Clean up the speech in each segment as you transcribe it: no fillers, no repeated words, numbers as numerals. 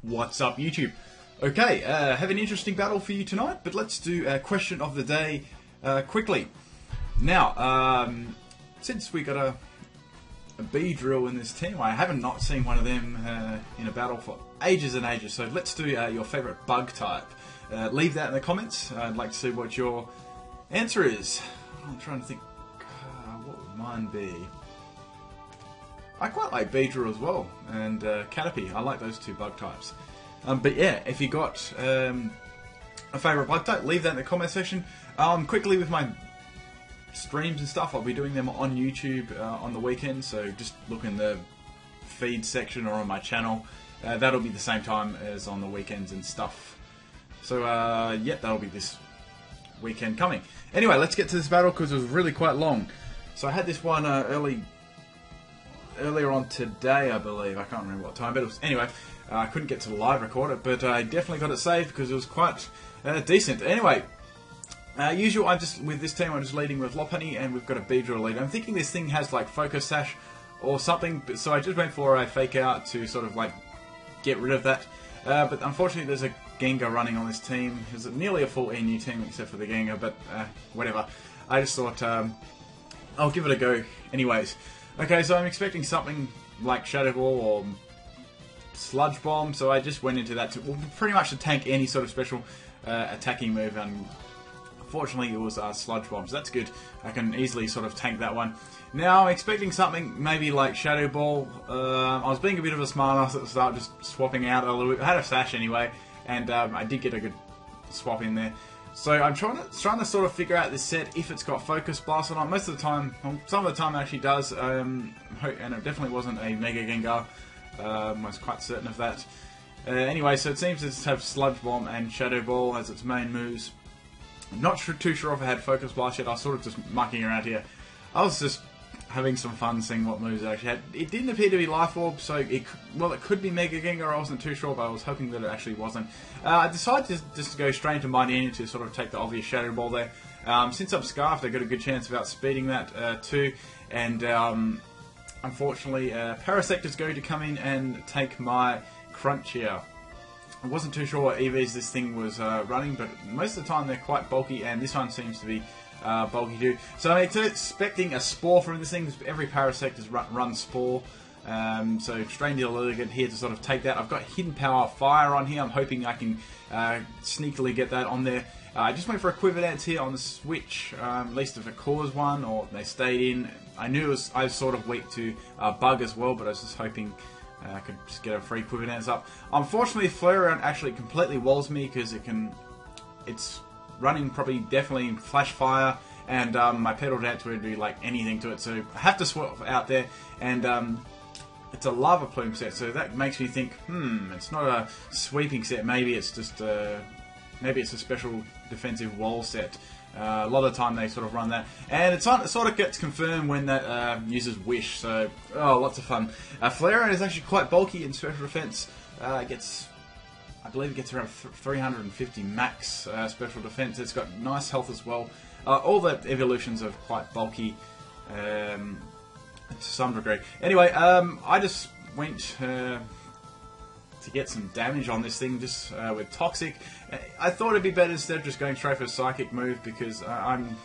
What's up, YouTube? Okay, have an interesting battle for you tonight, but let's do a question of the day quickly. Now, since we got a Beedrill in this team, I haven't not seen one of them in a battle for ages and ages, so let's do your favourite bug type. Leave that in the comments. I'd like to see what your answer is. I'm trying to think, what would mine be? I quite like Beedrill as well, and Caterpie. I like those two bug types. But yeah, if you got a favourite bug type, leave that in the comment section. Quickly with my streams and stuff, I'll be doing them on YouTube on the weekend, so just look in the feed section or on my channel. That'll be the same time as on the weekends and stuff. So yeah, that'll be this weekend coming. Anyway, let's get to this battle because it was really quite long. So I had this one earlier on today, I believe. I can't remember what time, but it was, anyway, I couldn't get to the live record it, but I definitely got it saved because it was quite decent. Anyway, usual, with this team, I'm just leading with Lopunny, and we've got a Beedrill lead. I'm thinking this thing has like Focus Sash or something, so I just went for a Fake Out to sort of like get rid of that. But unfortunately, there's a Gengar running on this team. It's nearly a full EU team except for the Gengar, but whatever. I just thought I'll give it a go anyways. Okay, so I'm expecting something like Shadow Ball or Sludge Bomb, so I just went into that to pretty much to tank any sort of special attacking move, and unfortunately it was Sludge Bomb, so that's good. I can easily sort of tank that one. Now I'm expecting something maybe like Shadow Ball. I was being a bit of a smartass at the start, just swapping out a little bit. I had a Sash anyway, and I did get a good swap in there. So I'm trying to sort of figure out this set if it's got Focus Blast or not. Most of the time, well, some of the time it actually does, and it definitely wasn't a Mega Gengar. I was quite certain of that. Anyway, so it seems to have Sludge Bomb and Shadow Ball as its main moves. I'm not too sure if it had Focus Blast yet. I was sort of just mucking around here. I was just having some fun seeing what moves it actually had. It didn't appear to be Life Orb, so it could be Mega Gengar. I wasn't too sure, but I was hoping that it actually wasn't. I decided just to go straight into Mighty to sort of take the obvious Shadow Ball there. Since I'm Scarfed, I got a good chance of outspeeding that too, and unfortunately, Parasect is going to come in and take my Crunchier. I wasn't too sure what EVs this thing was running, but most of the time they're quite bulky, and this one seems to be bulky too. So I'm expecting a Spore from this thing. Every Parasect has run Spore. So Strain Deal Elegant here to sort of take that. I've got Hidden Power Fire on here. I'm hoping I can sneakily get that on there. I just went for a Quiver Dance here on the switch, at least if it caused one or they stayed in. I knew I was sort of weak to Bug as well, but I was just hoping I could just get a free Quiver Dance up. Unfortunately, Flareon actually completely walls me because it's running definitely Flash Fire, and my Petal Dance would do like anything to it, so I have to swap out there, and it's a Lava Plume set, so that makes me think, it's not a sweeping set, maybe it's just maybe it's a special defensive wall set. A lot of the time they sort of run that, and it sort of gets confirmed when that uses Wish, so lots of fun. Flareon is actually quite bulky in special defense. I believe it gets around 350 max special defense. It's got nice health as well. All the evolutions are quite bulky to some degree. Anyway, I just went to get some damage on this thing just with Toxic. I thought it'd be better instead of just going straight for a Psychic move because I'm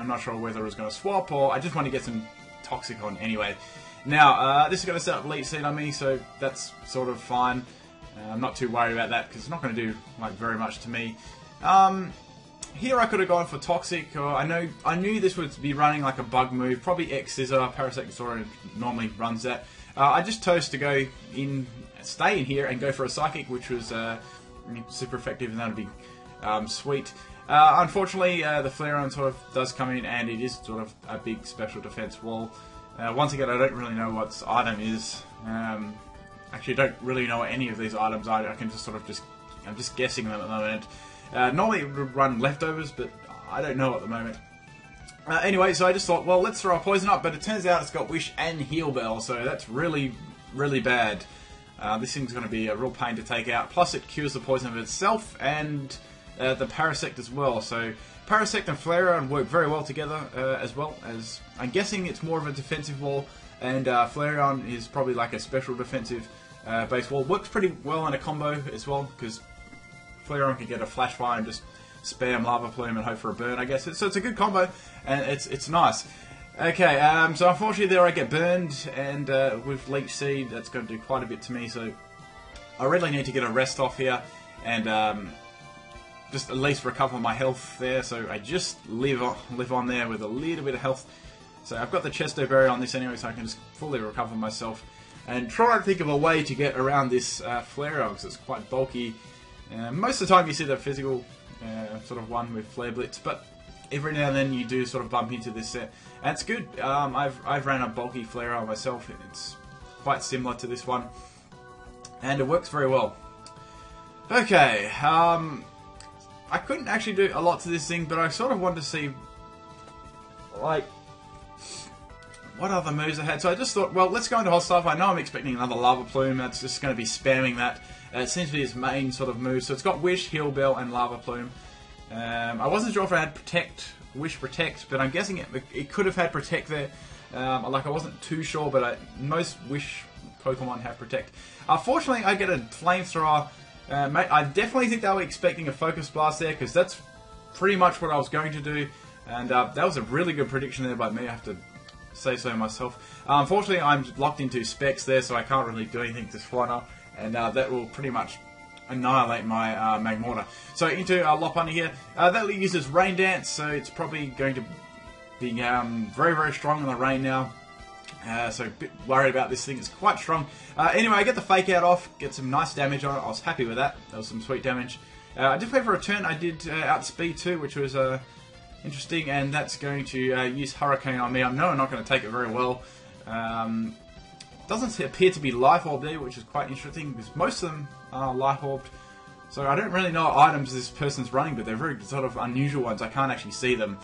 not sure whether it was going to swap or I just want to get some Toxic on anyway. Now, this is going to set up Elite Seed on me, so that's sort of fine. I'm not too worried about that because it's not going to do like very much to me. Here I could have gone for Toxic. I knew this would be running like a bug move, probably X Scissor. Parasect normally runs that. I just chose to go in, stay in here, and go for a Psychic, which was super effective, and that would be sweet. Unfortunately, the Flareon sort of does come in, and it is sort of a big special defense wall. Once again, I don't really know what this item is. Actually, don't really know what any of these items are. I can just sort of I'm just guessing them at the moment. Normally it would run Leftovers, but I don't know at the moment. Anyway, so I just thought, well, let's throw a Poison up, but it turns out it's got Wish and Heal Bell, so that's really, really bad. This thing's going to be a real pain to take out. Plus, it cures the poison of itself and the Parasect as well. So Parasect and Flareon work very well together, as well as I'm guessing it's more of a defensive wall, and Flareon is probably like a special defensive base wall. Works pretty well in a combo as well, because Flareon can get a flash fire and just spam Lava Plume and hope for a burn, I guess. So it's a good combo, and it's nice. Okay, so unfortunately there I get burned, and with Leech Seed, that's going to do quite a bit to me, so I really need to get a rest off here, and just at least recover my health there, so I just live on there with a little bit of health. So I've got the Chesto Berry on this anyway, so I can just fully recover myself, and try to think of a way to get around this Flareon, because it's quite bulky. Most of the time you see the physical sort of one with Flare Blitz, but every now and then you do sort of bump into this set, and it's good. I've ran a bulky Flareon myself, and it's quite similar to this one, and it works very well. Okay, I couldn't actually do a lot to this thing, but I sort of wanted to see, like, what other moves I had. So I just thought, well, let's go into Hostile. I know I'm expecting another Lava Plume. That's just going to be spamming that. It seems to be his main sort of move. So it's got Wish, Heal Bell, and Lava Plume. I wasn't sure if it had Protect, Wish, Protect, but I'm guessing it could have had Protect there. Like, I wasn't too sure, but most Wish Pokemon have Protect. Fortunately, I get a Flamethrower. Mate, I definitely think they were expecting a Focus Blast there, because that's pretty much what I was going to do. And that was a really good prediction there by me, I have to say so myself. Unfortunately, I'm locked into Specs there, so I can't really do anything to Swanna, and that will pretty much annihilate my Magmortar. So into Lopunny here. That uses Rain Dance, so it's probably going to be very, very strong in the rain now. So a bit worried about this thing. It's quite strong. Anyway, I get the Fake Out off, get some nice damage on it. I was happy with that. That was some sweet damage. I did play for a turn. I did Outspeed too, which was interesting, and that's going to use Hurricane on me. I know I'm not going to take it very well. Doesn't appear to be Life Orb there, which is quite interesting, because most of them are Life Orbed. So I don't really know what items this person's running, but they're very sort of unusual ones. I can't actually see them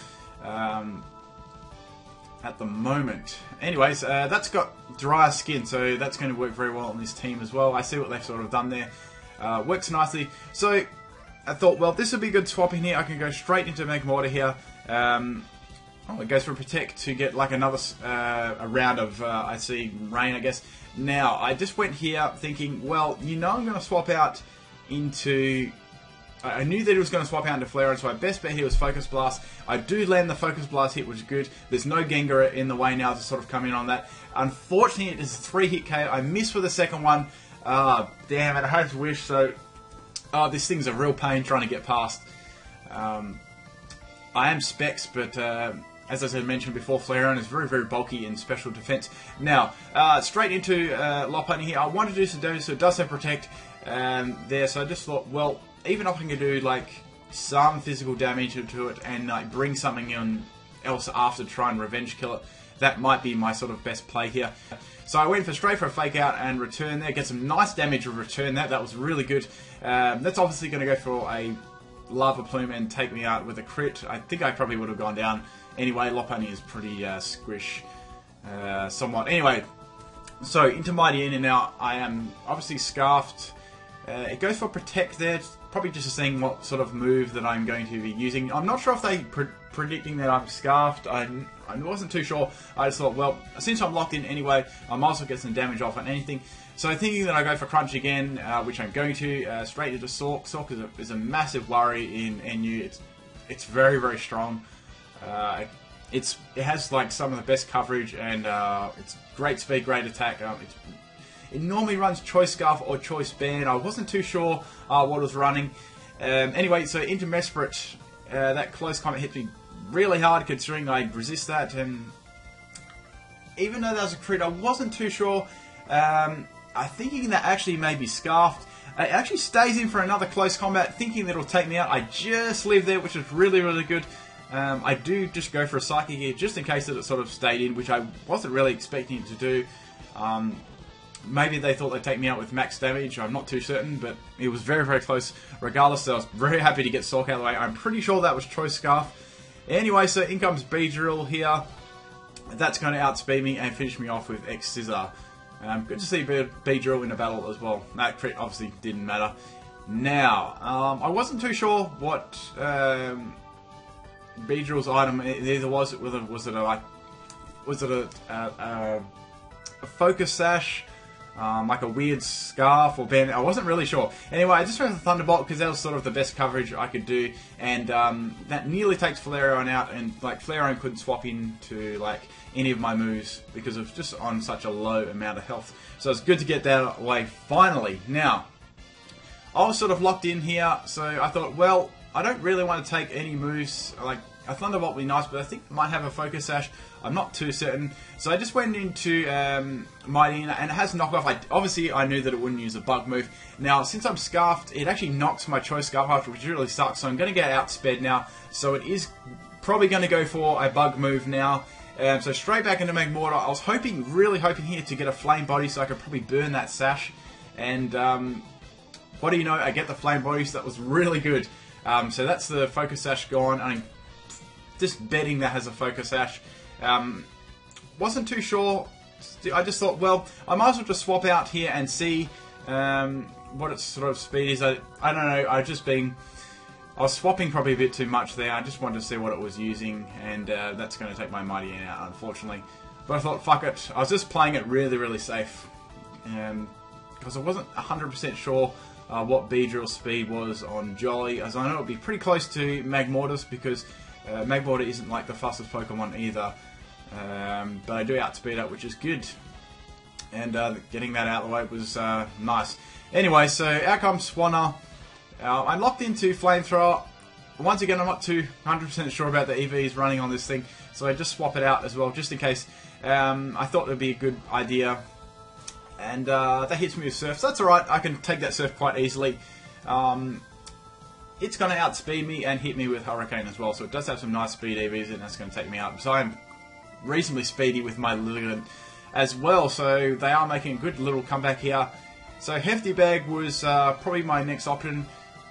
at the moment. Anyways, that's got drier skin, so that's going to work very well on this team as well. I see what they've sort of done there. Works nicely. So I thought, well, this would be a good swap in here. I can go straight into Magmortar here. It goes for Protect to get like another a round of, I see, Rain, I guess. Now, I just went here thinking, well, you know I'm going to swap out into... I knew that he was going to swap out into Flareon, so I best bet he was Focus Blast. I do land the Focus Blast hit, which is good. There's no Gengar in the way now to sort of come in on that. Unfortunately, it is a 3-hit KO. I missed for the second one. Damn it, I had to wish, so... this thing's a real pain trying to get past. I am Specs, but as I mentioned before, Flareon is very, very bulky in special defense. Now, straight into Lopunny here. I want to do some damage, so it does have Protect there, so I just thought, well, even if I can do like some physical damage to it and like bring something in else after to try and revenge kill it, that might be my sort of best play here. So I went straight for a Fake Out and return there, get some nice damage with return that. That was really good. That's obviously going to go for a Lava Plume and take me out with a crit. I think I probably would have gone down anyway. Lopunny is pretty squish, somewhat. Anyway, so into Mighty N, and now I am obviously Scarfed. It goes for Protect there. It's probably just saying what sort of move that I'm going to be using. I'm not sure if they're predicting that I'm Scarfed. I wasn't too sure. I just thought, well, since I'm locked in anyway, I might as well get some damage off on anything. So thinking that I go for Crunch again, which I'm going to, straight into Sork. Sork is a massive worry in NU. It's very, very strong. It has like some of the best coverage, and it's great speed, great attack. It normally runs Choice Scarf or Choice Band. I wasn't too sure what it was running. Anyway, so into Mesprit, that close combat hit me really hard considering I resist that, and even though that was a crit, I wasn't too sure. I'm thinking that actually may be Scarfed. It actually stays in for another close combat, thinking that it'll take me out. I just live there, which is really, really good. I do just go for a Psychic here, just in case that it sort of stayed in, which I wasn't really expecting it to do. Maybe they thought they'd take me out with max damage, I'm not too certain, but it was very, very close. Regardless, I was very happy to get Sork out of the way. I'm pretty sure that was Choice Scarf. Anyway, so in comes Beedrill here. That's going to outspeed me and finish me off with X-Scissor. Good to see Beedrill in a battle as well. That crit obviously didn't matter. Now, I wasn't too sure what Beedrill's item either was. Was it a Focus Sash? like a weird scarf or band. I wasn't really sure. Anyway, I just went with Thunderbolt because that was sort of the best coverage I could do, and that nearly takes Flareon out, and like Flareon couldn't swap into like any of my moves because of just on such a low amount of health. So it's good to get that away finally. Now, I was sort of locked in here, so I thought, well, I don't really want to take any moves. Like a Thunderbolt would be nice, but I think it might have a Focus Sash. I'm not too certain. So I just went into Mightyena, and it has knockoff. Obviously, I knew that it wouldn't use a bug move. Now, since I'm Scarfed, it actually knocks my Choice Scarf after, which really sucks. So I'm going to get outsped now. So it is probably going to go for a bug move now. So straight back into Magmortar. I was hoping, really hoping here to get a Flame Body so I could probably burn that Sash. And what do you know? I get the Flame Body, so that was really good. So that's the Focus Sash gone. I mean, just betting that has a Focus Sash. Wasn't too sure. I just thought, well, I might as well just swap out here and see what its sort of speed is. I don't know. I was swapping probably a bit too much there. I just wanted to see what it was using, and that's going to take my Mightyena out, unfortunately. But I thought, fuck it. I was just playing it really, really safe, because I wasn't 100% sure what Beedrill's speed was on Jolly, as I know it would be pretty close to Magmortar's, because Magmortar isn't like the fastest Pokemon either. But I do outspeed it, which is good. And getting that out of the way was nice. Anyway, so out comes Swanna. I locked into Flamethrower. Once again, I'm not too 100% sure about the EVs running on this thing, so I just swap it out as well, just in case. I thought it would be a good idea. And that hits me with Surf, so that's alright. I can take that Surf quite easily. It's going to outspeed me and hit me with Hurricane as well, so it does have some nice speed EVs, and that's going to take me out. So I'm reasonably speedy with my Lilligant as well, so they are making a good little comeback here. So Hefty Bag was probably my next option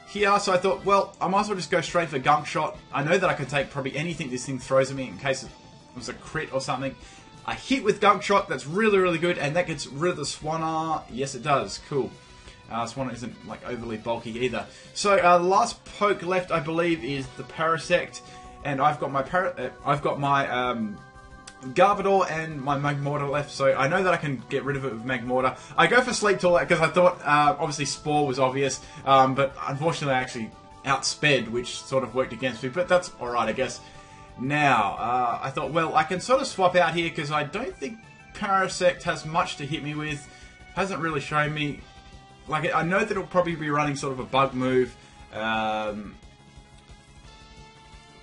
here, so I thought, well, I might as well just go straight for Gunk Shot. I know that I can take probably anything this thing throws at me in case it was a crit or something. I hit with Gunk Shot, that's really, really good, and that gets rid of the Swanna. Yes, it does. Cool. Swanna isn't like overly bulky either. So the last poke left, I believe, is the Parasect, and I've got my Garbodor and my Magmortar left, so I know that I can get rid of it with Magmortar. I go for Sleep Talk because I thought, obviously, Spore was obvious, but unfortunately I actually outsped, which sort of worked against me, but that's alright, I guess. Now, I thought, well, I can sort of swap out here because I don't think Parasect has much to hit me with. Hasn't really shown me. Like, I know that it'll probably be running sort of a bug move.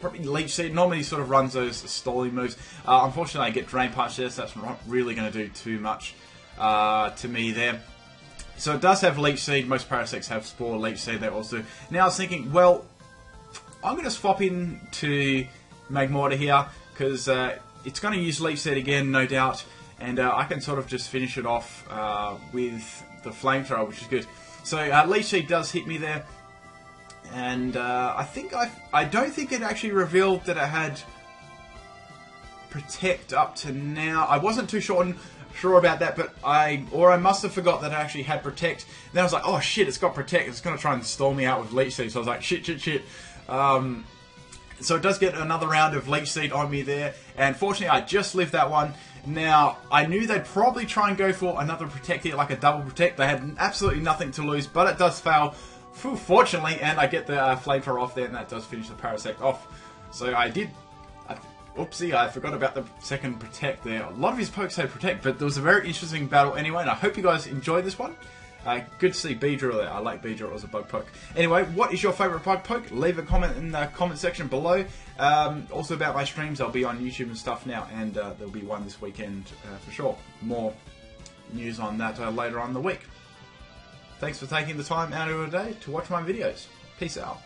Probably Leech Seed. Normally sort of runs those stalling moves. Unfortunately, I get Drain Punch there, so that's not really going to do too much to me there. So it does have Leech Seed. Most Parasects have Spore, Leech Seed there also. Now I was thinking, well, I'm going to swap in to Magmortar here, because it's going to use Leech Seed again, no doubt. And I can sort of just finish it off with the Flamethrower, which is good. So Leech Seed does hit me there. And I don't think it actually revealed that it had Protect up to now. I wasn't too sure about that, but I must have forgot that it actually had Protect. Then I was like, oh shit, it's got Protect. It's going to try and stall me out with Leech Seed. So I was like, shit. So it does get another round of Leech Seed on me there. And fortunately, I just lived that one. Now, I knew they'd probably try and go for another Protect here, like a double Protect. They had absolutely nothing to lose, but it does fail. Fortunately, and I get the Flamethrower off there, and that does finish the Parasect off. So I did. Oopsie, I forgot about the second Protect there. A lot of his pokes had Protect, but there was a very interesting battle anyway, and I hope you guys enjoyed this one. Good to see Beedrill there. I like Beedrill as a bug poke. Anyway, what is your favourite bug poke? Leave a comment in the comment section below. Also about my streams, I'll be on YouTube and stuff now, and there'll be one this weekend for sure. More news on that later on in the week. Thanks for taking the time out of your day to watch my videos. Peace out.